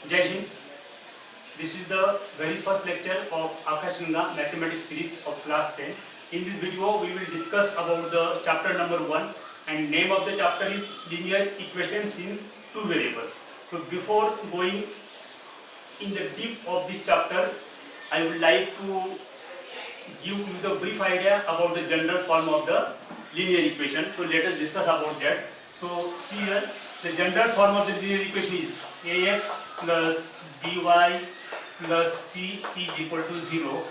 Jai Hind. This is the very first lecture of Akashganga Mathematics series of class 10. In this video, we will discuss about the chapter number 1, and name of the chapter is linear equations in two variables. So before going in the deep of this chapter, I would like to give you the brief idea about the general form of the linear equation. So let us discuss about that. So see here, the general form of the linear equation is ax plus by plus c is equal to 0.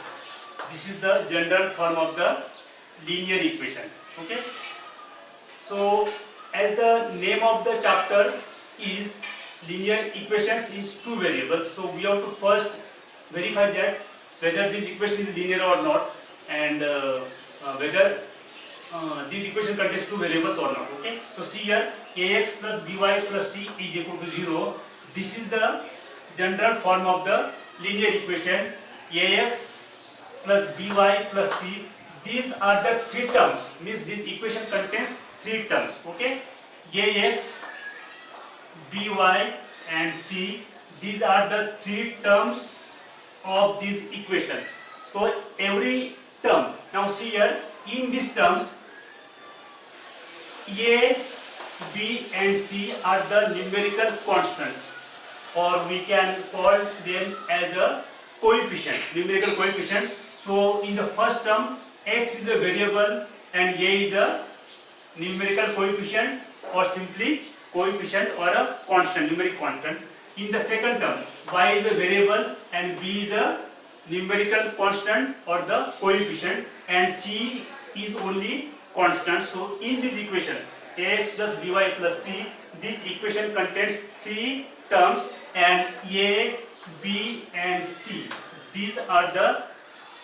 This is the general form of the linear equation. Okay. So as the name of the chapter is linear equations is two variables, so we have to first verify that whether this equation is linear or not, and whether this equation contains two variables or not. Okay. So see here, ax plus by plus c is equal to 0. This is the general form of the linear equation. Ax plus by plus c, these are the three terms, means this equation contains three terms. Okay. Ax, by and c, these are the three terms of this equation. So every term, now see here, in these terms a, b and c are the numerical constants, or we can call them as a coefficient, numerical coefficients. So in the first term, x is a variable and a is a numerical coefficient, or simply coefficient or a constant, numeric constant. In the second term, y is a variable and b is a numerical constant or the coefficient, and c is only constant. So in this equation, ax plus by plus c, this equation contains three terms, and a, b and c, these are the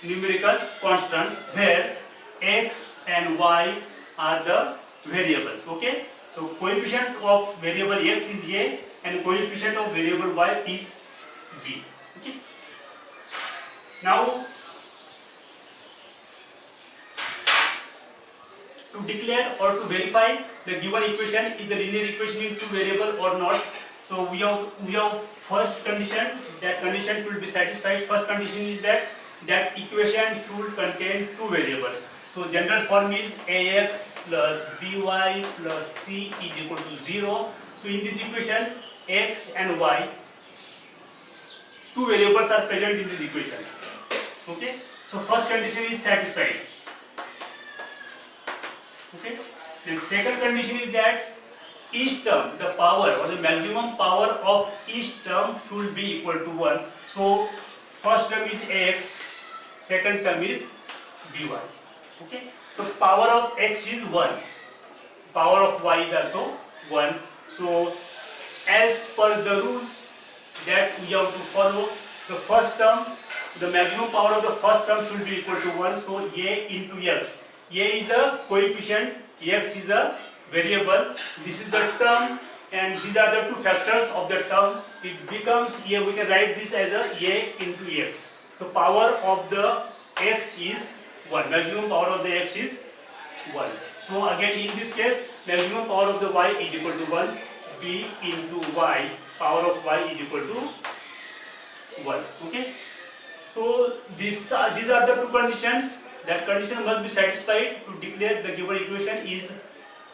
numerical constants, where x and y are the variables. Okay. So coefficient of variable x is a and coefficient of variable y is b. Okay. Now to declare or to verify the given equation is a linear equation in two variable or not, so we have first condition, that condition should be satisfied. First condition is that equation should contain two variables. So general form is ax plus by plus c is equal to 0. So in this equation, x and y, two variables are present in this equation. Okay. So first condition is satisfied. Okay. Then second condition is that each term, the power or the maximum power of each term should be equal to 1. So first term is ax, second term is by. Okay. So power of x is 1, power of y is also 1. So as per the rules that we have to follow, the first term, the maximum power of the first term should be equal to 1. So a into x. A is a coefficient, x is a variable. This is the term, and these are the two factors of the term. It becomes a, we can write this as a into x. So power of the x is 1. Maximum power of the x is 1. So again in this case, maximum power of the y is equal to 1. b into y, power of y is equal to 1. Okay. So these are the two conditions. That condition must be satisfied to declare the given equation is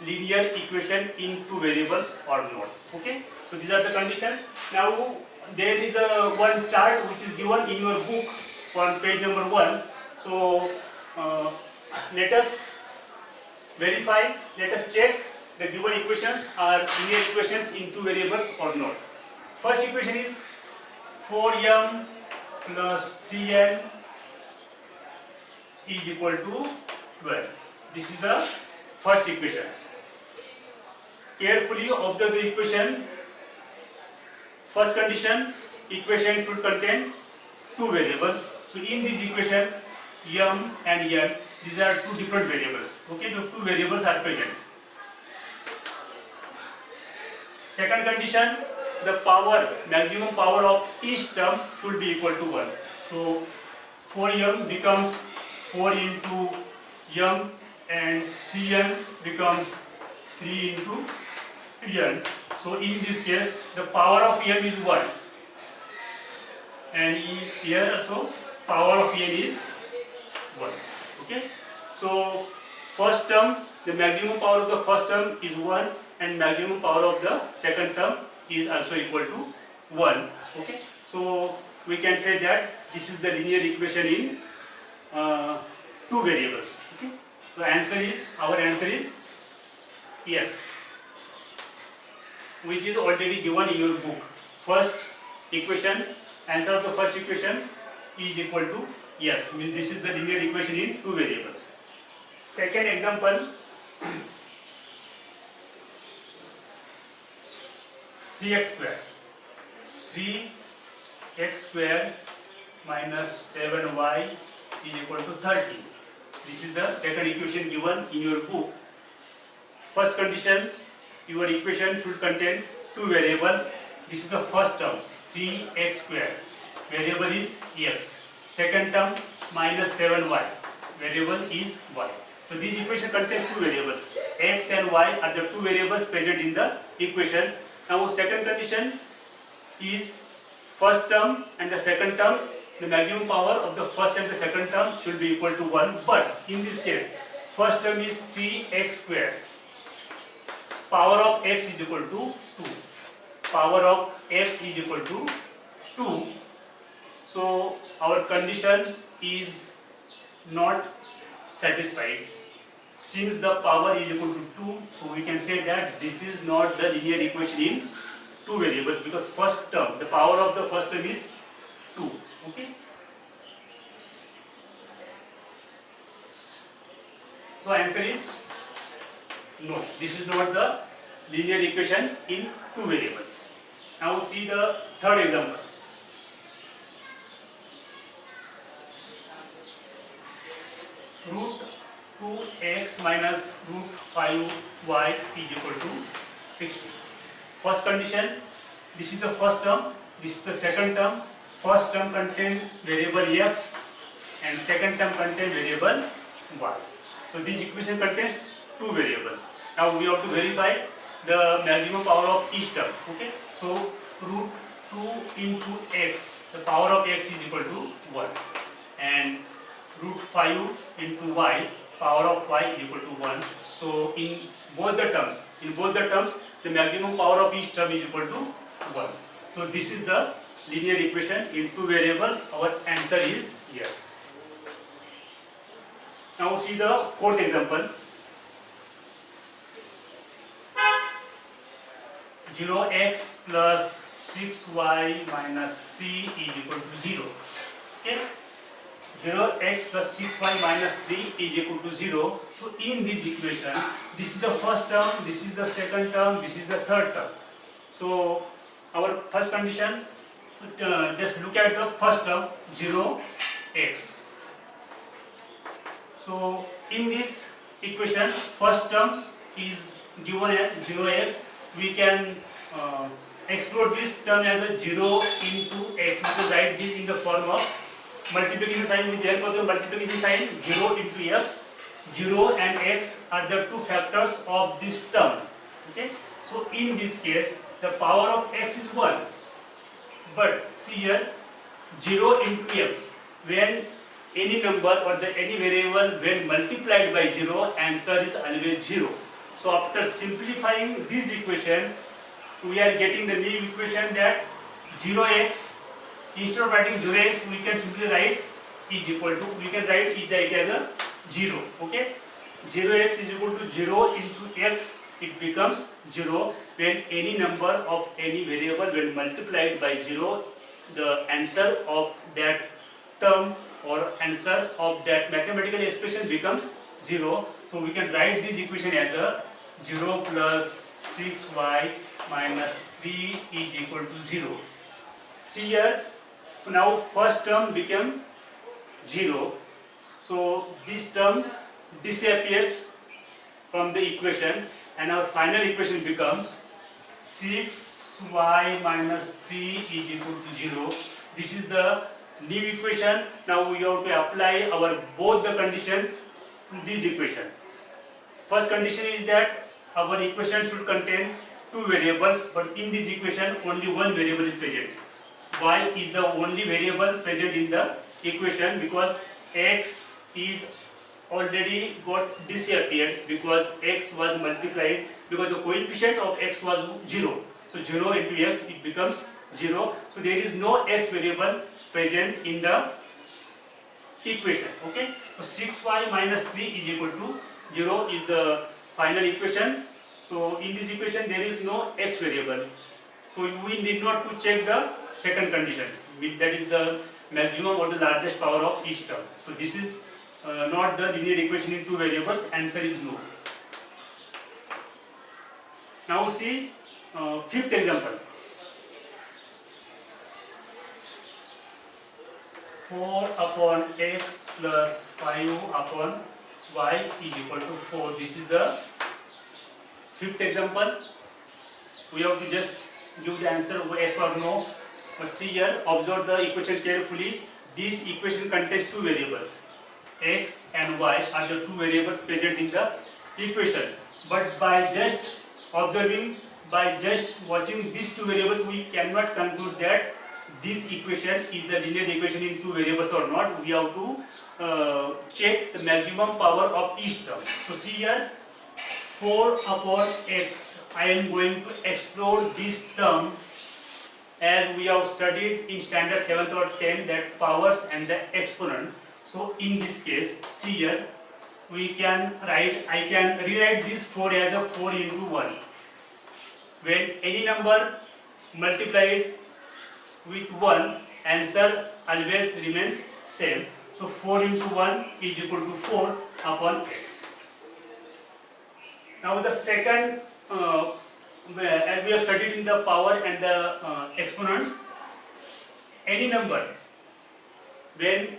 linear equation in two variables or not. Okay. So these are the conditions. Now there is a one chart which is given in your book on page number 1. So let us verify, let us check the given equations are linear equations in two variables or not. First equation is 4m plus 3n is equal to 12. This is the first equation. Carefully observe the equation. First condition, equation should contain two variables. So in this equation, m and n, these are two different variables. Okay, the two variables are present. Second condition, the power, maximum power of each term should be equal to 1. So 4m becomes 4 into m, and 3n becomes 3 into n. So in this case, the power of m is 1. and here also power of n is 1. Okay, so first term, the maximum power of the first term is 1 and maximum power of the second term is also equal to 1. Okay, so we can say that this is the linear equation in two variables. Okay, so our answer is yes, which is already given in your book. First equation, answer of the first equation is equal to yes, means this is the linear equation in two variables. Second example, 3x square. 3x square minus 7y is equal to 30. This is the second equation given in your book. First condition, your equation should contain two variables. This is the first term, 3x square. Variable is x. Second term, minus 7y. Variable is y. So this equation contains two variables. X and y are the two variables present in the equation. Now second condition is first term and the second term, the maximum power of the first and the second term should be equal to 1. But in this case, first term is 3x square. Power of x is equal to 2. Power of x is equal to 2. So our condition is not satisfied. Since the power is equal to 2, so we can say that this is not the linear equation in two variables, because first term, the power of the first term is 2. Okay. So answer is no. This is not the linear equation in two variables. Now see the third example. Root 2x minus root 5y is equal to 60. First condition, this is the first term, this is the second term. First term contains variable x and second term contains variable y. So this equation contains two variables. Now we have to verify the maximum power of each term. Okay, so root 2 into x, the power of x is equal to 1, and root 5 into y, power of y is equal to 1. So in both the terms, the maximum power of each term is equal to 1. So this is the linear equation in two variables. Our answer is yes. Now see the fourth example. 0x plus 6y minus 3 is equal to 0. Yes? 0x plus 6y minus 3 is equal to 0. So in this equation, this is the first term, this is the second term, this is the third term. So our first condition, just look at the first term, 0x. So in this equation, first term is given as 0x. We can explode this term as a 0 into x. We can write this in the form of multiplication sign. With the help of the multiplication sign, 0 into x. 0 and x are the two factors of this term. Okay. So in this case, the power of x is 1. But see here, 0 into x. When any number or any variable when multiplied by 0, answer is always 0. So after simplifying this equation, we are getting the new equation that 0x, instead of writing 0x, we can simply write is equal to, we can write is like as a 0. Okay, 0x is equal to 0 into x, it becomes 0 when any number of any variable when multiplied by 0, the answer of that term or answer of that mathematical expression becomes 0. So we can write this equation as a 0 plus 6y minus 3 is equal to 0. See here, now first term became 0. So this term disappears from the equation and our final equation becomes 6y minus 3 is equal to 0. This is the new equation. Now we have to apply our both the conditions to this equation. First condition is that our equation should contain two variables, but in this equation only one variable is present. y is the only variable present in the equation, because x is already got disappeared because x was multiplied, because the coefficient of x was 0. So 0 into x, it becomes 0. So there is no x variable present in the equation. Okay. So 6y minus 3 is equal to 0 is the final equation. So in this equation there is no x variable. So we need not to check the second condition, that is the maximum or the largest power of each term. So this is not the linear equation in two variables. Answer is no. Now see fifth example. 4 upon x plus 5 upon y is equal to 4. This is the fifth example. We have to just give the answer yes or no. But see here, observe the equation carefully. This equation contains two variables. X and y are the two variables present in the equation. But by just observing, by just watching these two variables, we cannot conclude that this equation is a linear equation in two variables or not. We have to check the maximum power of each term. So see here, 4 upon x. I am going to explore this term as we have studied in standard 7th or 10th, that powers and the exponent. So in this case, see here, we can write, I can rewrite this 4 as a 4 into 1. When any number multiplied with 1, answer always remains same. So 4 into 1 is equal to 4 upon x. Now the second, as we have studied in the power and the exponents, any number, when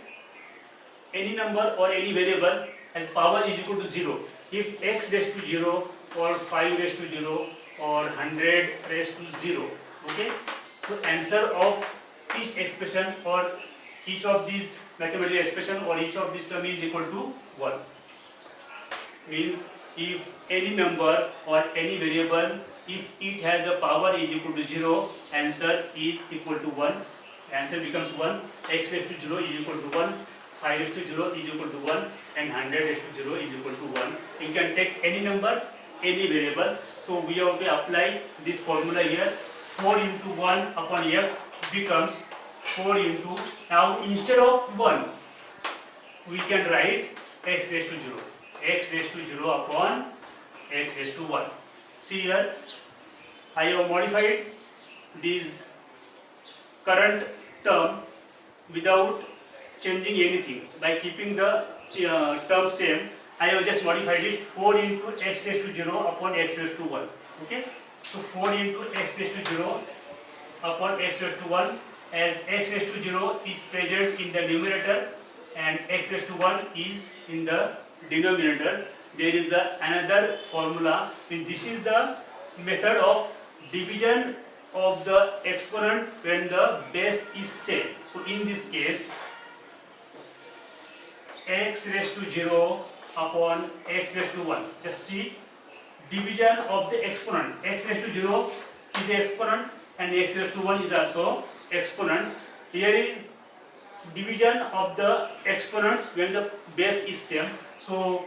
any number or any variable has power is equal to 0, if x raised to 0 or 5 raised to 0 or 100 raised to 0, okay, so answer of each expression or each of these mathematical expression or each of these term is equal to 1. Means if any number or any variable, if it has a power is equal to 0, answer is equal to 1. Answer becomes 1. X raised to 0 is equal to 1. 5 raised to 0 is equal to 1. And 100 raised to 0 is equal to 1. You can take any number, any variable. So we have to apply this formula here. 4 into 1 upon x becomes 4 into, now instead of 1, we can write x raised to 0. X raised to 0 upon x raised to 1. See here, I have modified this current term without changing anything. By keeping the term same, I have just modified it 4 into x raised to 0 upon x raised to 1. Okay? So 4 into x raised to 0 upon x raised to 1, as x raised to 0 is present in the numerator and x raised to 1 is in the denominator. There is another formula. This is the method of division of the exponent when the base is same. So in this case, x raised to 0 upon x raised to 1. Just see, division of the exponent. X raised to 0 is the exponent and x raised to 1 is also exponent. Here is division of the exponents when the base is same. So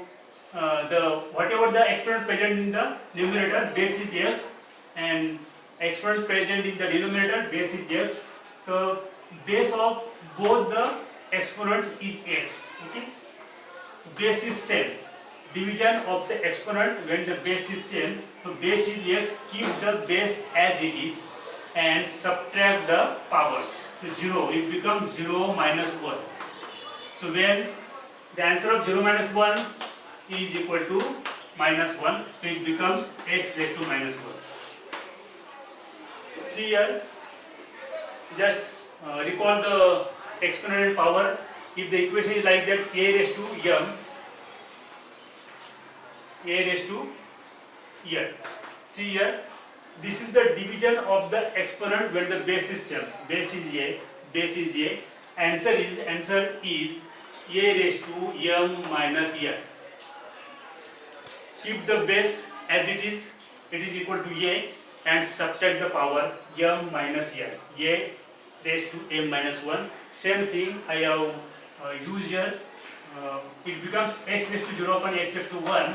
whatever the exponent present in the numerator, base is x, and exponent present in the denominator, base is x. The base of both the exponents is x. Okay? Base is same. Division of the exponent when the base is same. So base is x. Keep the base as it is and subtract the powers. So 0, it becomes 0 minus 1. So when the answer of 0 minus 1 is equal to minus 1, so it becomes x raised to minus 1. See here, just recall the exponent and power. If the equation is like that, a raised to m, a raised to n. See here, this is the division of the exponent when the base is same. Base is a, base is a. Answer is a raised to m minus n. Keep the base as it is equal to a, and subtract the power m minus n. A s to m minus 1. Same thing I have used here. It becomes x raised to 0 upon x raised to 1,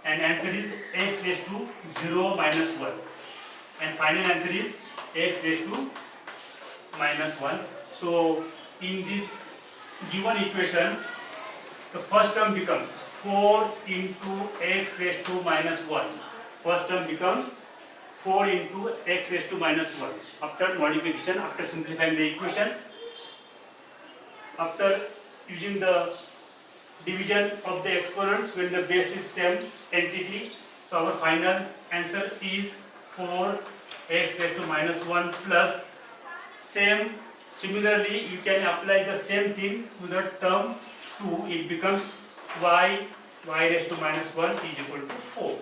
and answer is x raised to 0 minus 1. And final answer is x raised to minus 1. So in this given equation, the first term becomes 4 into x raised to minus 1. First term becomes 4 into x raised to minus 1. After modification, after simplifying the equation, after using the division of the exponents when the base is same entity, so our final answer is 4 x raised to minus 1 plus same. Similarly, you can apply the same thing to the term 2. It becomes y raised to minus 1 is equal to 4.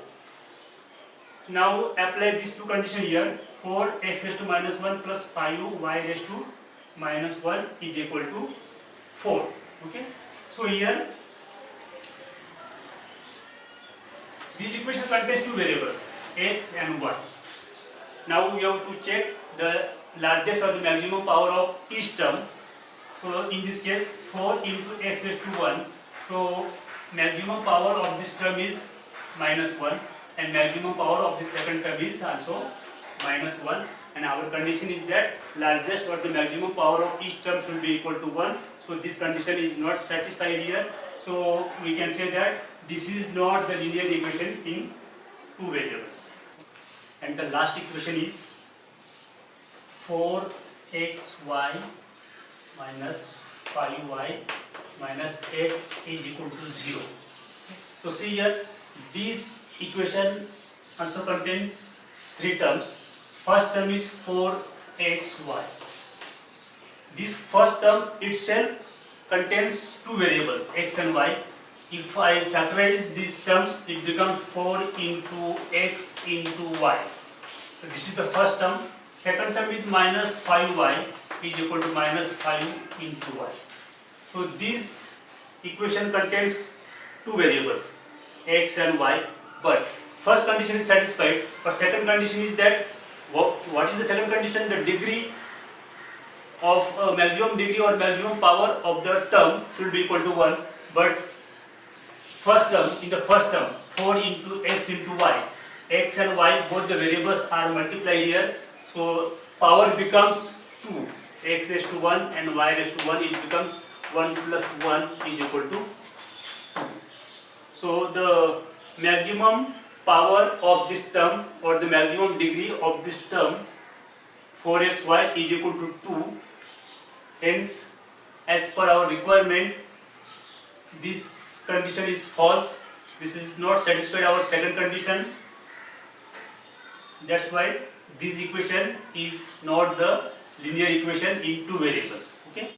Now apply these two conditions here. 4 x raised to minus 1 plus 5 y raised to minus 1 is equal to 4. Okay. So here this equation contains two variables, x and y. Now we have to check the largest or the maximum power of each term. So in this case 4 into x raised to 1. So maximum power of this term is minus 1, and maximum power of the second term is also minus 1. And our condition is that largest or the maximum power of each term should be equal to 1. So this condition is not satisfied here. So we can say that this is not the linear equation in two variables. And the last equation is 4xy minus 5y minus 8 is equal to 0. So see here, this equation also contains three terms. First term is 4xy. This first term itself contains two variables, x and y. If I factorize these terms, it becomes 4 into x into y. So this is the first term. Second term is minus 5y is equal to minus 5 into y. So this equation contains two variables, x and y. But first condition is satisfied. But second condition is that, what is the second condition? The degree of maximum degree or maximum power of the term should be equal to 1. But first term, in the first term, 4 into x into y. X and y, both the variables are multiplied here. So power becomes 2. X raised to 1 and y raised to 1, it becomes 1 plus 1 is equal to 2. So the maximum power of this term or the maximum degree of this term 4xy is equal to 2. Hence, as per our requirement, this condition is false. This is not satisfied our second condition. That's why this equation is not the linear equation in two variables. Okay.